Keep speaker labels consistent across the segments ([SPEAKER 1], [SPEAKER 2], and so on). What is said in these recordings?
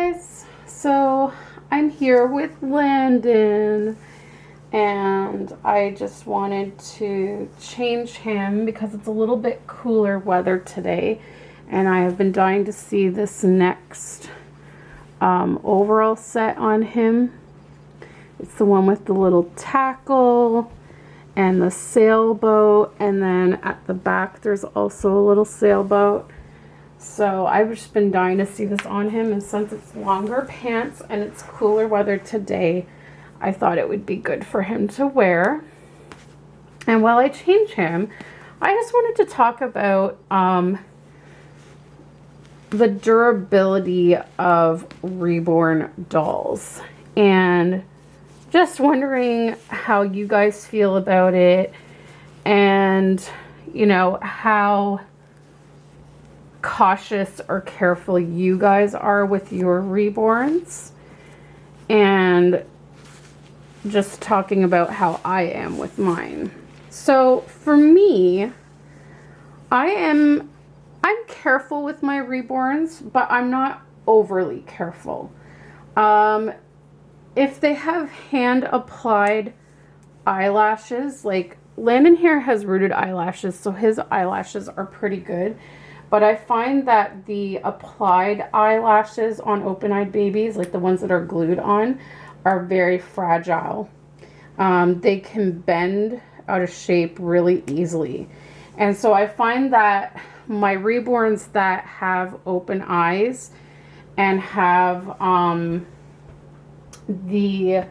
[SPEAKER 1] guys, so I'm here with Landon and I just wanted to change him because it's a little bit cooler weather today and I have been dying to see this next overall set on him. It's the one with the little tackle and the sailboat, and then at the back there's also a little sailboat. So I've just been dying to see this on him, and since it's longer pants and it's cooler weather today, I thought it would be good for him to wear. And while I change him, I just wanted to talk about the durability of Reborn dolls, and just wondering how you guys feel about it, and you know, how cautious or careful you guys are with your Reborns, and just talking about how I am with mine. So for me, I'm careful with my Reborns, but I'm not overly careful. If they have hand applied eyelashes, like Landon here has rooted eyelashes, so his eyelashes are pretty good. But I find that the applied eyelashes on open-eyed babies, like the ones that are glued on, are very fragile. They can bend out of shape really easily. And so I find that my Reborns that have open eyes and have the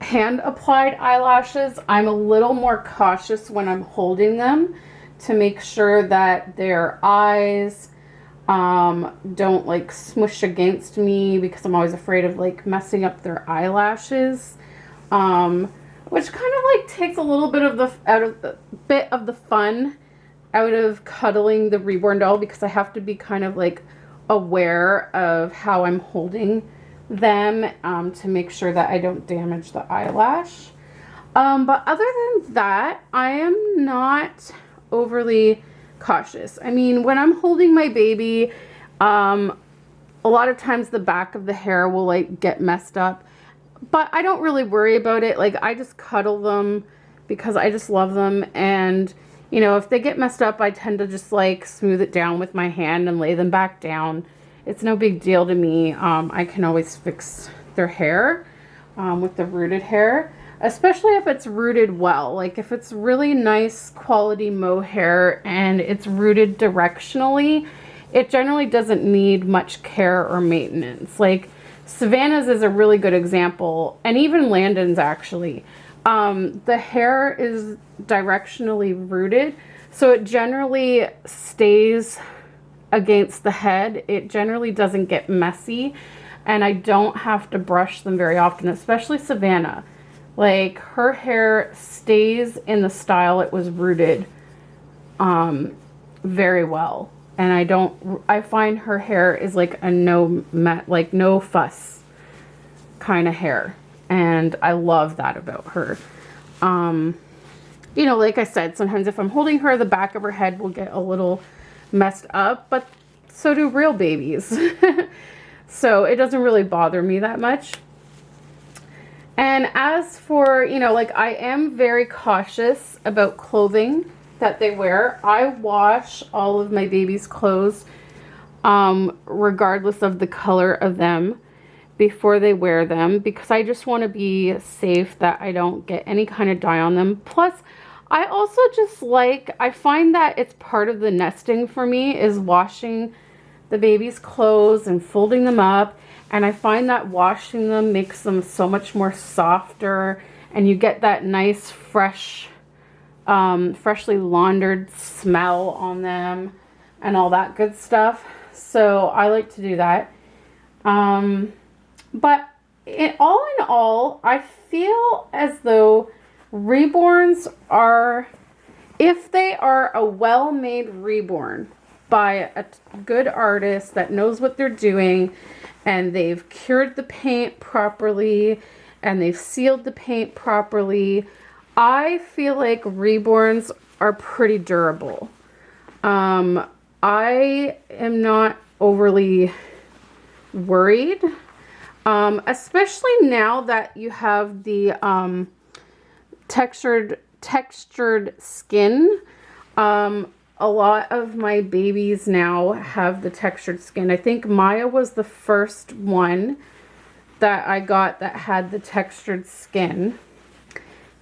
[SPEAKER 1] hand applied eyelashes, I'm a little more cautious when I'm holding them, to make sure that their eyes don't like smush against me, because I'm always afraid of like messing up their eyelashes, which kind of like takes a little bit of the fun out of cuddling the Reborn doll, because I have to be kind of like aware of how I'm holding them to make sure that I don't damage the eyelash. But other than that, I am not overly cautious. I mean, when I'm holding my baby, a lot of times the back of the hair will like get messed up, but I don't really worry about it. Like, I just cuddle them because I just love them, and you know, if they get messed up, I tend to just like smooth it down with my hand and lay them back down. It's no big deal to me. I can always fix their hair with the rooted hair, especially if it's rooted well. Like if it's really nice quality mohair and it's rooted directionally, it generally doesn't need much care or maintenance. Like Savannah's is a really good example, and even Landon's actually. The hair is directionally rooted, so it generally stays against the head. It generally doesn't get messy, and I don't have to brush them very often, especially Savannah. Like, her hair stays in the style it was rooted very well, and I find her hair is like a no fuss kind of hair, and I love that about her. You know, like I said, sometimes if I'm holding her, the back of her head will get a little messed up, but so do real babies. So it doesn't really bother me that much. And as for, you know, like, I am very cautious about clothing that they wear. I wash all of my baby's clothes, regardless of the color of them, before they wear them, because I just want to be safe that I don't get any kind of dye on them. Plus, I also just like, I find that it's part of the nesting for me, is washing the baby's clothes and folding them up. And I find that washing them makes them so much more softer, and you get that nice, fresh, freshly laundered smell on them and all that good stuff. So I like to do that. But all in all, I feel as though Reborns are, if they are a well-made Reborn by a good artist that knows what they're doing, and they've cured the paint properly, and they've sealed the paint properly, I feel like Reborns are pretty durable. I am not overly worried, especially now that you have the textured skin. A lot of my babies now have the textured skin. I think Maya was the first one that I got that had the textured skin,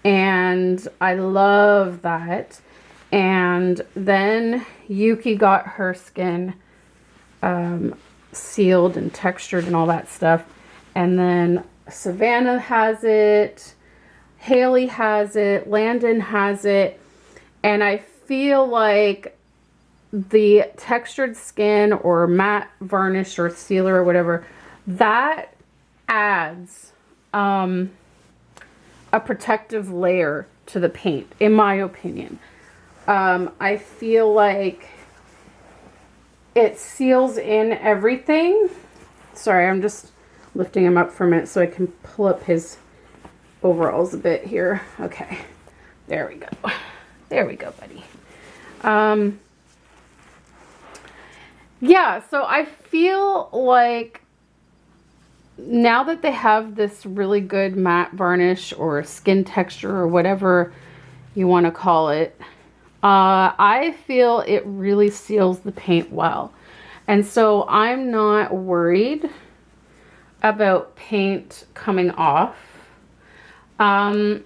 [SPEAKER 1] and I love that. And then Yuki got her skin sealed and textured and all that stuff, and then Savannah has it, Haley has it, Landon has it, and I feel like the textured skin or matte varnish or sealer or whatever, that adds a protective layer to the paint, in my opinion. I feel like it seals in everything. Sorry, I'm just lifting him up for a minute so I can pull up his overalls a bit here. Okay, there we go. There we go, buddy. Yeah, so I feel like now that they have this really good matte varnish or skin texture or whatever you want to call it, I feel it really seals the paint well. And so I'm not worried about paint coming off. I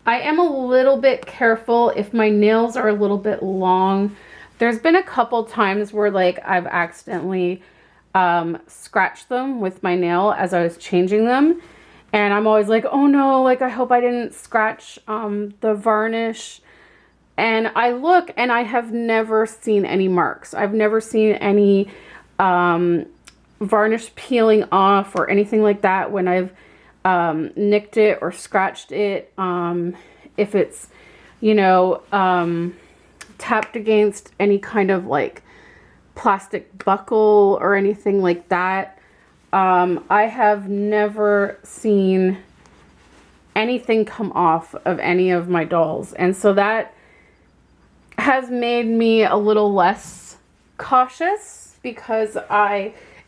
[SPEAKER 1] am a little bit careful if my nails are a little bit long. There's been a couple times where like I've accidentally scratched them with my nail as I was changing them. And I'm always like, oh no, like I hope I didn't scratch the varnish. And I look and I have never seen any marks. I've never seen any varnish peeling off or anything like that when I've nicked it or scratched it. If it's, you know, tapped against any kind of like plastic buckle or anything like that. I have never seen anything come off of any of my dolls. And so that has made me a little less cautious because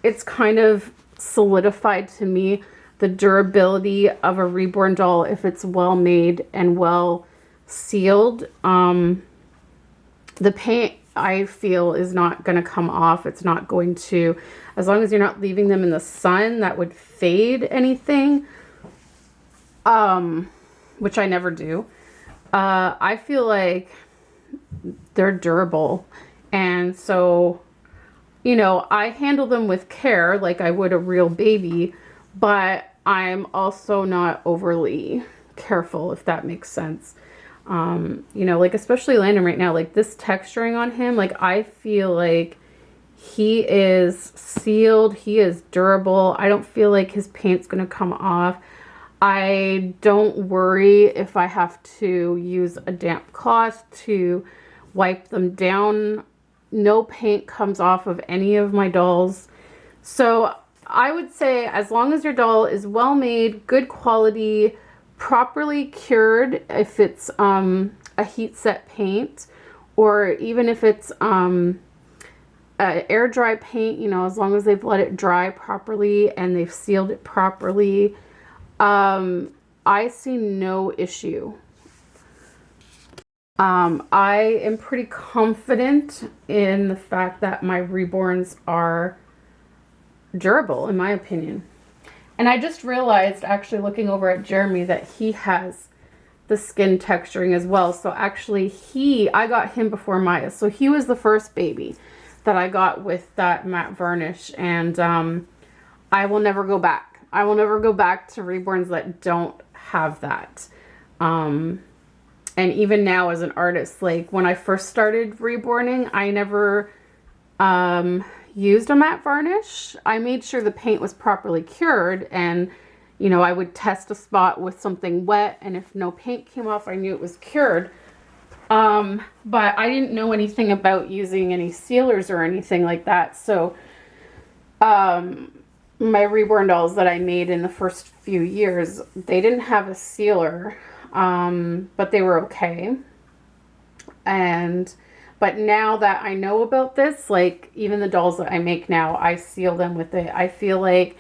[SPEAKER 1] it's kind of solidified to me the durability of a Reborn doll if it's well made and well sealed. The paint, I feel, is not going to come off. It's not going to, as long as you're not leaving them in the sun, that would fade anything, which I never do. I feel like they're durable. And so, you know, I handle them with care like I would a real baby, but I'm also not overly careful, if that makes sense. You know, like especially Landon right now, like this texturing on him, like I feel like he is sealed, he is durable. I don't feel like his paint's gonna come off. I don't worry if I have to use a damp cloth to wipe them down. No paint comes off of any of my dolls. So I would say as long as your doll is well made, good quality, properly cured, if it's a heat set paint, or even if it's air dry paint, you know, as long as they've let it dry properly and they've sealed it properly, I see no issue. I am pretty confident in the fact that my Reborns are durable, in my opinion. And I just realized, actually looking over at Jeremy, that he has the skin texturing as well. So actually I got him before Maya. So he was the first baby that I got with that matte varnish. And I will never go back. I will never go back to Reborns that don't have that. And even now as an artist, like when I first started reborning, I never used a matte varnish. I made sure the paint was properly cured, and you know, I would test a spot with something wet, and if no paint came off, I knew it was cured. But I didn't know anything about using any sealers or anything like that. So my Reborn dolls that I made in the first few years, they didn't have a sealer, but they were okay. And But now that I know about this, like even the dolls that I make now, I seal them with it. I feel like,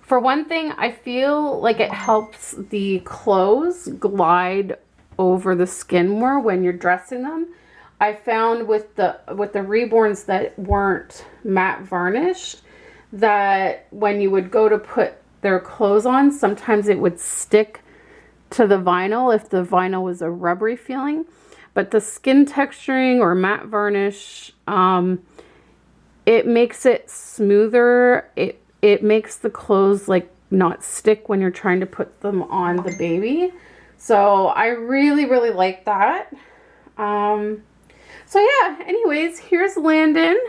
[SPEAKER 1] for one thing, I feel like it helps the clothes glide over the skin more when you're dressing them. I found with the Reborns that weren't matte varnished, that when you would go to put their clothes on, sometimes it would stick to the vinyl if the vinyl was a rubbery feeling. But the skin texturing or matte varnish, it makes it smoother. It makes the clothes like not stick when you're trying to put them on the baby. So I really, really like that. So yeah, anyways, here's Landon.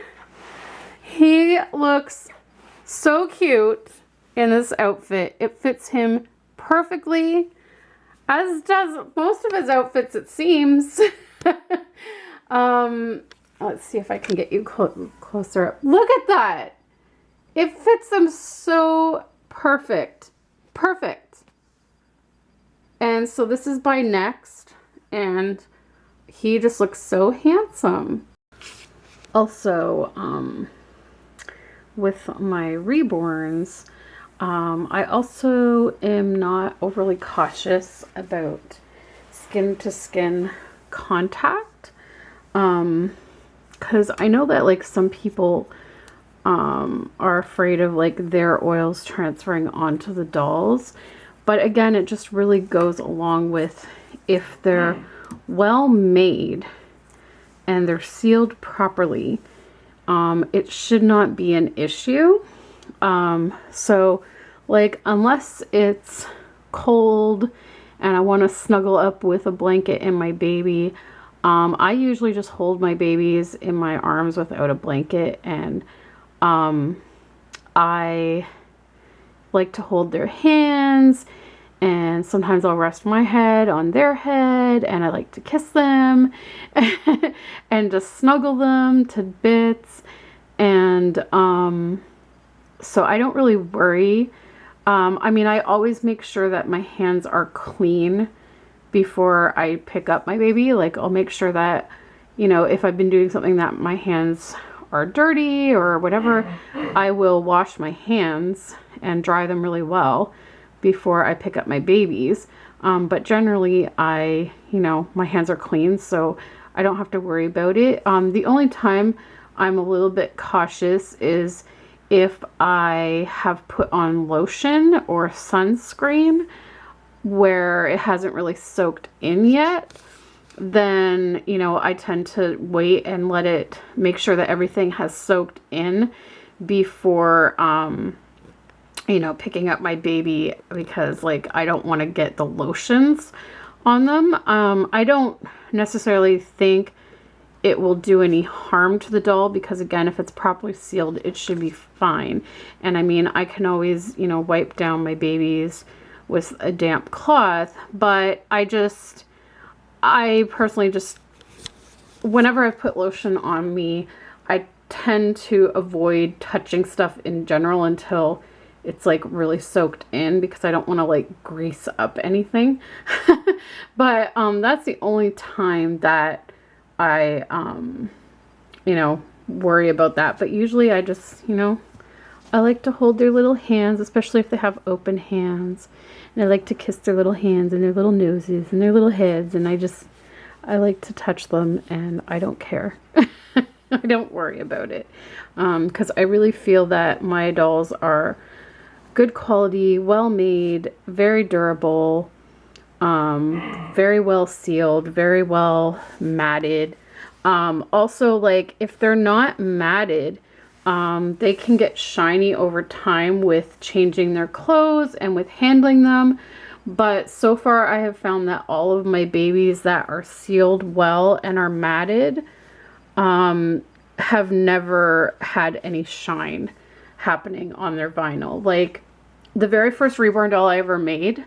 [SPEAKER 1] He looks so cute in this outfit. It fits him perfectly, as does most of his outfits, it seems. Let's see if I can get you closer up. Look at that. It fits him so perfect. Perfect. And so this is by Next, and he just looks so handsome. Also, with my Reborns, I also am not overly cautious about skin to skin contact, because I know that like some people are afraid of like their oils transferring onto the dolls, but again, it just really goes along with if they're well made and they're sealed properly, it should not be an issue. So like, unless it's cold and I want to snuggle up with a blanket and my baby, I usually just hold my babies in my arms without a blanket, and I like to hold their hands, and sometimes I'll rest my head on their head, and I like to kiss them and just snuggle them to bits. And so I don't really worry. I mean, I always make sure that my hands are clean before I pick up my baby. Like, I'll make sure that, you know, if I've been doing something that my hands are dirty or whatever, I will wash my hands and dry them really well before I pick up my babies. But generally you know, my hands are clean, so I don't have to worry about it. The only time I'm a little bit cautious is if I have put on lotion or sunscreen where it hasn't really soaked in yet. Then, you know, I tend to wait and let it, make sure that everything has soaked in before, you know, picking up my baby, because like, I don't want to get the lotions on them. I don't necessarily think it will do any harm to the doll, because again, if it's properly sealed, it should be fine. And I mean, I can always, you know, wipe down my babies with a damp cloth, but I personally just, whenever I put lotion on me, I tend to avoid touching stuff in general until it's like really soaked in, because I don't want to like grease up anything. But that's the only time that I you know, worry about that. But usually I just, you know, I like to hold their little hands, especially if they have open hands, and I like to kiss their little hands and their little noses and their little heads, and I like to touch them, and I don't care. I don't worry about it, because I really feel that my dolls are good quality, well made, very durable, very well sealed, very well matted. Also, like, if they're not matted, they can get shiny over time with changing their clothes and with handling them. But so far I have found that all of my babies that are sealed well and are matted have never had any shine happening on their vinyl. Like the very first Reborn doll I ever made,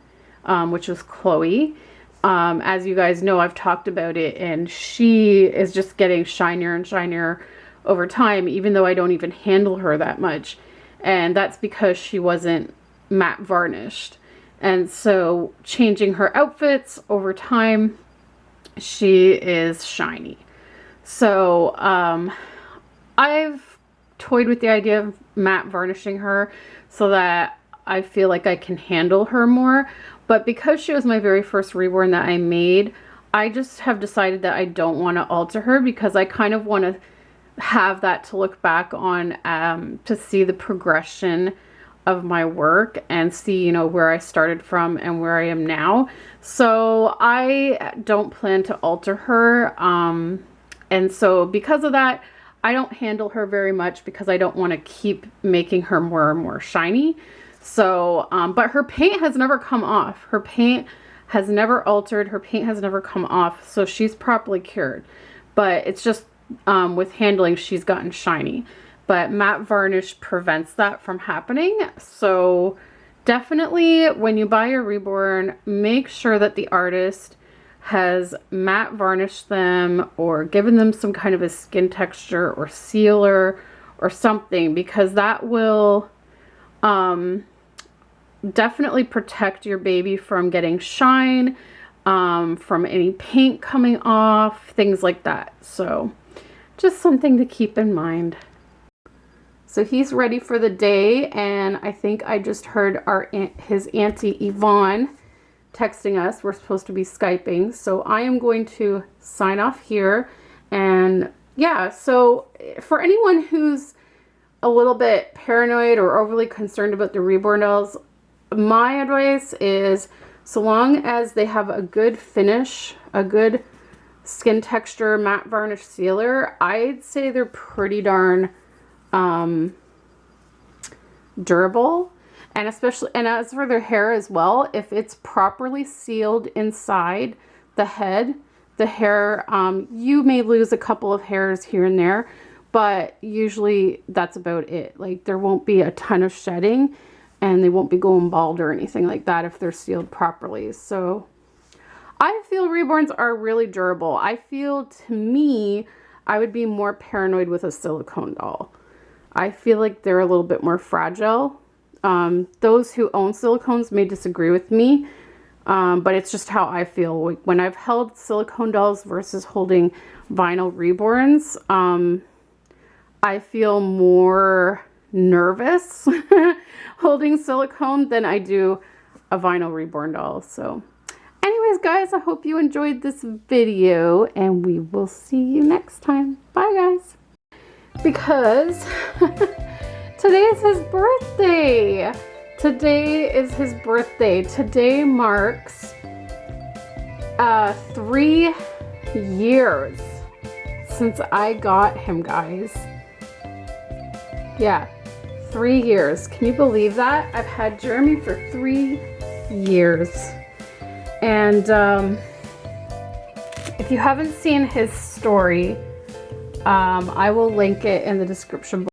[SPEAKER 1] which was Chloe, as you guys know, I've talked about it, and she is just getting shinier and shinier over time, even though I don't even handle her that much. And that's because she wasn't matte varnished. And so changing her outfits over time, she is shiny. So I've toyed with the idea of matte varnishing her so that I feel like I can handle her more. But because she was my very first Reborn that I made, I just have decided that I don't want to alter her, because I kind of want to have that to look back on, to see the progression of my work and see, you know, where I started from and where I am now. So I don't plan to alter her. And so because of that, I don't handle her very much, because I don't want to keep making her more and more shiny. So, but her paint has never come off. Her paint has never altered. Her paint has never come off. So she's properly cured. But it's just with handling, she's gotten shiny. But matte varnish prevents that from happening. So definitely when you buy a Reborn, make sure that the artist has matte varnished them or given them some kind of a skin texture or sealer or something, because that will definitely protect your baby from getting shine, from any paint coming off, things like that. So just something to keep in mind. So he's ready for the day, and I think I just heard his auntie Yvonne texting us. We're supposed to be Skyping, so I am going to sign off here. And yeah, so for anyone who's a little bit paranoid or overly concerned about the Reborn dolls, my advice is, so long as they have a good finish, a good skin texture, matte varnish sealer, I'd say they're pretty darn durable. And especially, and as for their hair as well, if it's properly sealed inside the head, the hair, you may lose a couple of hairs here and there, but usually that's about it. Like, there won't be a ton of shedding, and they won't be going bald or anything like that if they're sealed properly. So I feel Reborns are really durable. I feel, to me, I would be more paranoid with a silicone doll. I feel like they're a little bit more fragile. Those who own silicones may disagree with me, but it's just how I feel. Like, when I've held silicone dolls versus holding vinyl Reborns, I feel more nervous holding silicone than I do a vinyl Reborn doll. So anyways, guys, I hope you enjoyed this video, and we will see you next time. Bye, guys. Because today is his birthday. Today is his birthday. Today marks 3 years since I got him, guys. Yeah, 3 years. Can you believe that? I've had Jeremy for 3 years. And if you haven't seen his story, I will link it in the description below.